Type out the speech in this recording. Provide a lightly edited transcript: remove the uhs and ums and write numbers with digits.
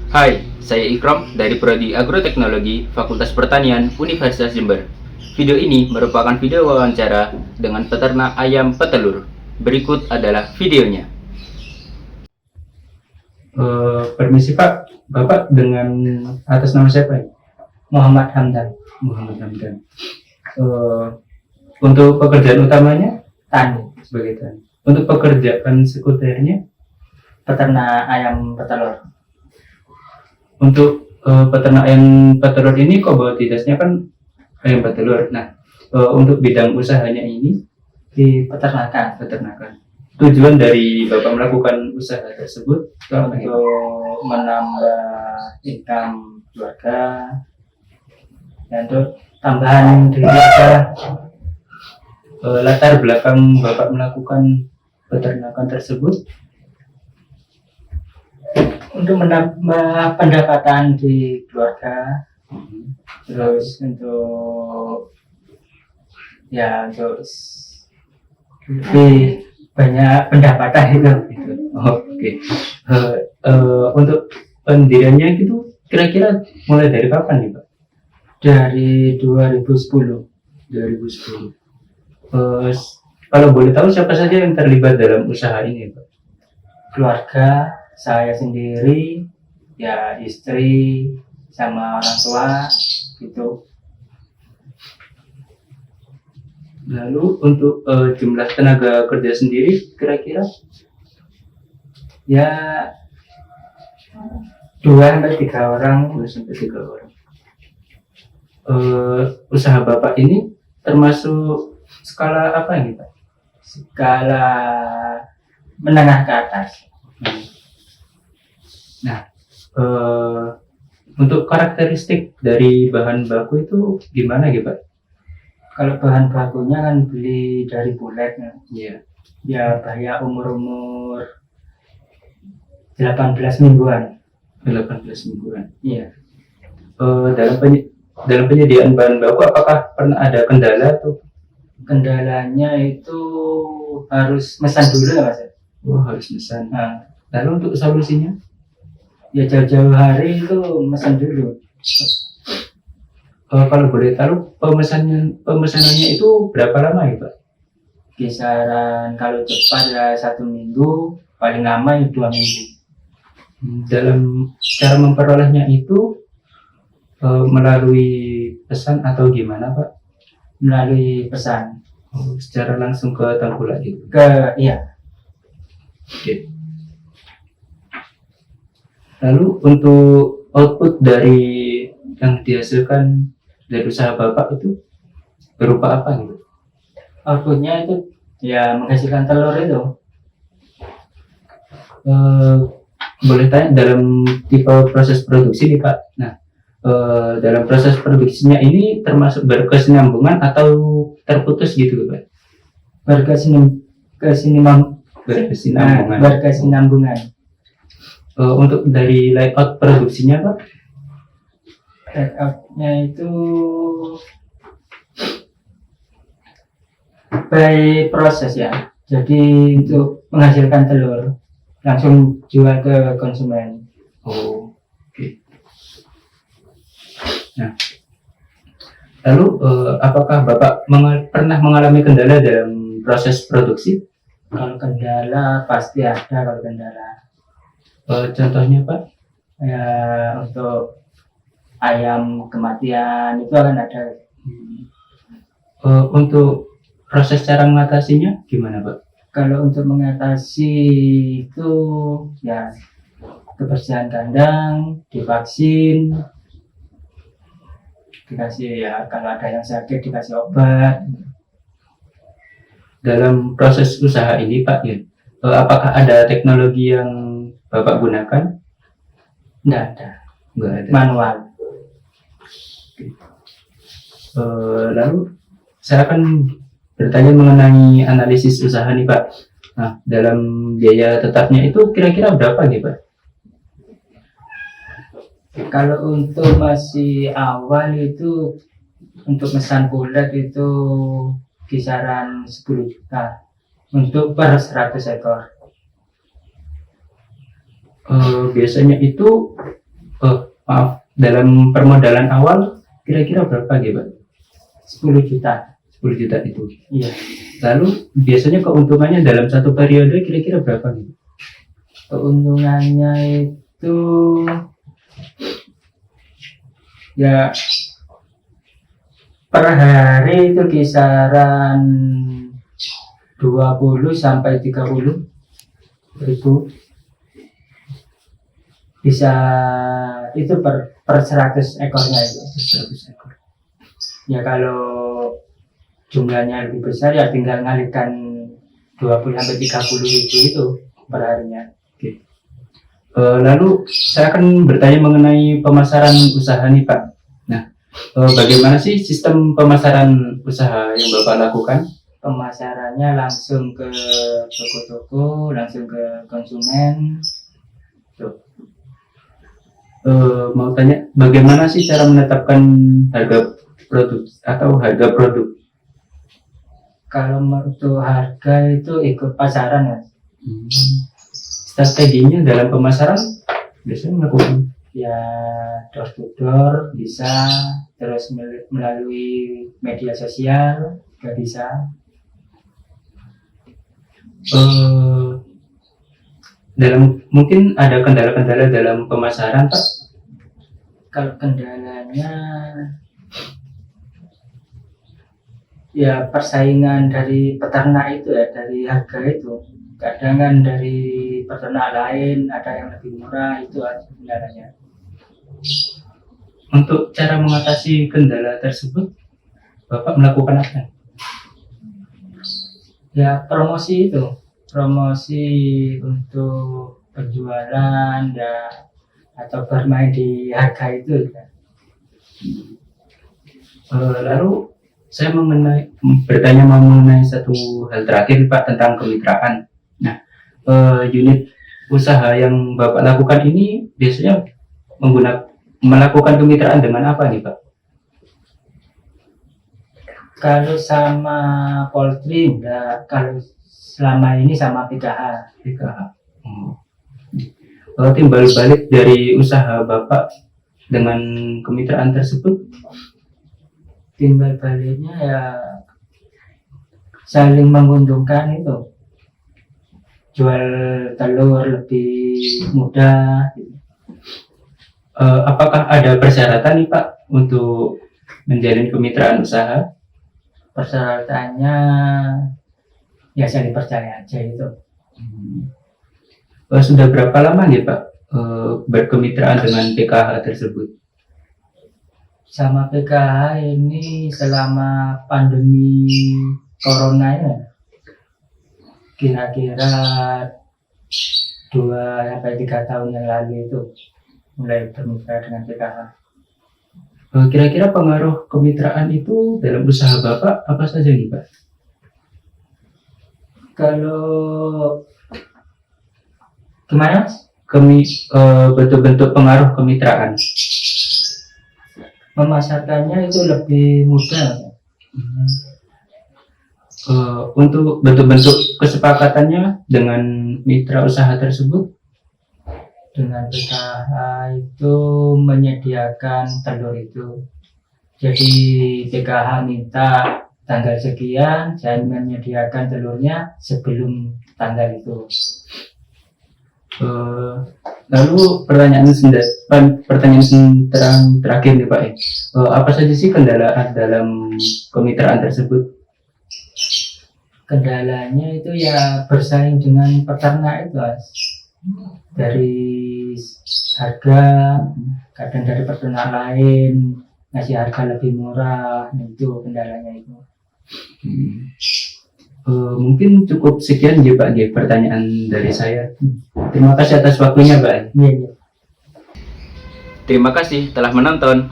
Hai, saya Ikram dari Prodi Agroteknologi Fakultas Pertanian Universitas Jember. Video ini merupakan video wawancara dengan peternak ayam petelur. Berikut adalah videonya. Permisi Pak, Bapak dengan atas nama siapa ya? Muhammad Hamdan. Muhammad Hamdan. Untuk pekerjaan utamanya Tani, sebagai tani. Untuk pekerjaan sekuternya, peternak ayam petelur. untuk peternak ayam petelur ini komoditasnya kan ayam petelur. Nah, untuk bidang usahanya ini Di peternakan peternakan. Tujuan dari Bapak melakukan usaha tersebut apa gitu? untuk menambah income keluarga dan untuk tambahan diri keluarga. Latar belakang Bapak melakukan peternakan tersebut Untuk menambah pendapatan di keluarga, terus untuk lebih banyak pendapatan itu. Oke. Untuk pendiriannya itu kira-kira mulai dari kapan nih Pak? Dari 2010. 2010. Kalau boleh tahu siapa saja yang terlibat dalam usaha ini Pak? Keluarga, saya sendiri, ya istri sama orang tua gitu. Lalu untuk jumlah tenaga kerja sendiri kira-kira Ya 2 sampai 3 orang. 2 sampai 3 orang. Usaha Bapak ini termasuk skala apa ini Pak? Skala menengah ke atas. Nah, untuk karakteristik dari bahan baku itu gimana gitu Pak? Kalau bahan bakunya kan beli dari bulet, Iya. ya bayar umur 18 mingguan. 18 mingguan. Iya. Dalam penyediaan bahan baku apakah pernah ada kendala tuh? Kendalanya itu harus mesan dulu ya Mas. Harus pesan. Nah, Lalu untuk solusinya? ya jauh-jauh hari itu mesan dulu. Kalau boleh tahu pemesanannya itu berapa lama ya Pak? Kisaran kalau cepat ya 1 minggu, paling lama ya 2 minggu. Dalam cara memperolehnya itu melalui pesan atau gimana Pak? Melalui pesan Secara langsung ke tengkulak gitu. iya. Oke. Lalu untuk output dari yang dihasilkan dari usaha Bapak itu berupa apa gitu? Outputnya itu ya menghasilkan telur itu. Boleh tanya dalam tipe proses produksi nih Pak. Nah, dalam proses produksinya ini termasuk berkesinambungan atau terputus gitu Pak? Berkesinambungan. Untuk dari layout produksinya Pak? Layoutnya itu by proses ya. Jadi untuk menghasilkan telur langsung jual ke konsumen. Oke. Nah, lalu apakah Bapak pernah mengalami kendala dalam proses produksi? Kalau kendala pasti ada kalau kendala. Contohnya Pak? Ya untuk ayam kematian itu akan ada. Untuk proses cara mengatasinya gimana Pak? Kalau untuk mengatasi itu ya kebersihan kandang, divaksin, dikasih ya kalau ada yang sakit dikasih obat. Dalam proses usaha ini Pak, ya, apakah ada teknologi yang Bapak gunakan? Enggak ada, Enggak ada. manual. Lalu saya akan bertanya mengenai analisis usaha nih Pak. Nah, dalam biaya tetapnya itu kira-kira berapa nih Pak? Kalau untuk masih awal itu untuk mesan bulat itu kisaran 10 juta untuk per 100 ekor. Biasanya itu Oh, maaf, dalam permodalan awal kira-kira berapa gitu Pak? 10 juta. 10 juta itu. Iya. Lalu biasanya keuntungannya dalam satu periode kira-kira berapa gitu? Keuntungannya itu ya per hari itu kisaran 20 sampai 30 ribu, bisa itu per 100 ekornya itu. 100 ekor. Ya kalau jumlahnya lebih besar ya tinggal ngalihkan 20 sampai 30 ribu itu per harinya. Lalu saya akan bertanya mengenai pemasaran usaha nih Pak. Nah, bagaimana sih sistem pemasaran usaha yang Bapak lakukan? Pemasarannya langsung ke toko-toko, langsung ke konsumen. Mau tanya, bagaimana sih cara menetapkan harga produk atau harga produk? Kalau untuk harga itu ikut pasaran ya. Strateginya dalam pemasaran biasanya melakukan Ya door to door bisa, terus melalui media sosial juga bisa. dalam mungkin ada kendala-kendala dalam pemasaran Pak. Kalau kendalanya ya persaingan dari peternak itu ya, dari harga itu. Kadang kan dari peternak lain ada yang lebih murah, itu aja kendalanya. Untuk cara mengatasi kendala tersebut Bapak melakukan apa? Ya promosi itu, promosi untuk penjualan ya, atau bermain di harga itu ya. Lalu saya bertanya mengenai satu hal terakhir Pak tentang kemitraan. Nah, unit usaha yang Bapak lakukan ini biasanya melakukan kemitraan dengan apa nih Pak? Kalau sama poultry enggak, kalau selama ini sama PKH. PKH. Timbal balik dari usaha Bapak dengan kemitraan tersebut, Timbal baliknya ya saling menguntungkan itu. Jual telur lebih mudah. apakah ada persyaratan nih Pak untuk menjalin kemitraan usaha? Persyaratannya ya saling percaya aja itu. Sudah berapa lama nih Pak berkemitraan dengan PKH tersebut? Sama PKH ini selama pandemi corona ya, kira-kira 2-3 tahun yang lalu itu mulai bermitra dengan PKH. Kira-kira pengaruh kemitraan itu dalam usaha Bapak apa saja nih Pak? Kalau gimana Mas? Bentuk-bentuk pengaruh kemitraan. Memasarkannya itu lebih mudah. Untuk bentuk-bentuk kesepakatannya dengan mitra usaha tersebut, Dengan PKH itu menyediakan telur itu. Jadi PKH minta tanggal sekian, saya menyediakan telurnya sebelum tanggal itu. lalu pertanyaan terakhir nih Pak, apa saja sih kendala dalam kemitraan tersebut? Kendalanya itu ya bersaing dengan peternak itu Mas. Dari harga, kadang dari peternak lain ngasih harga lebih murah, itu kendalanya itu. Mungkin cukup sekian ya Pak pertanyaan dari saya. Terima kasih atas waktunya Pak. Iya. Terima kasih telah menonton.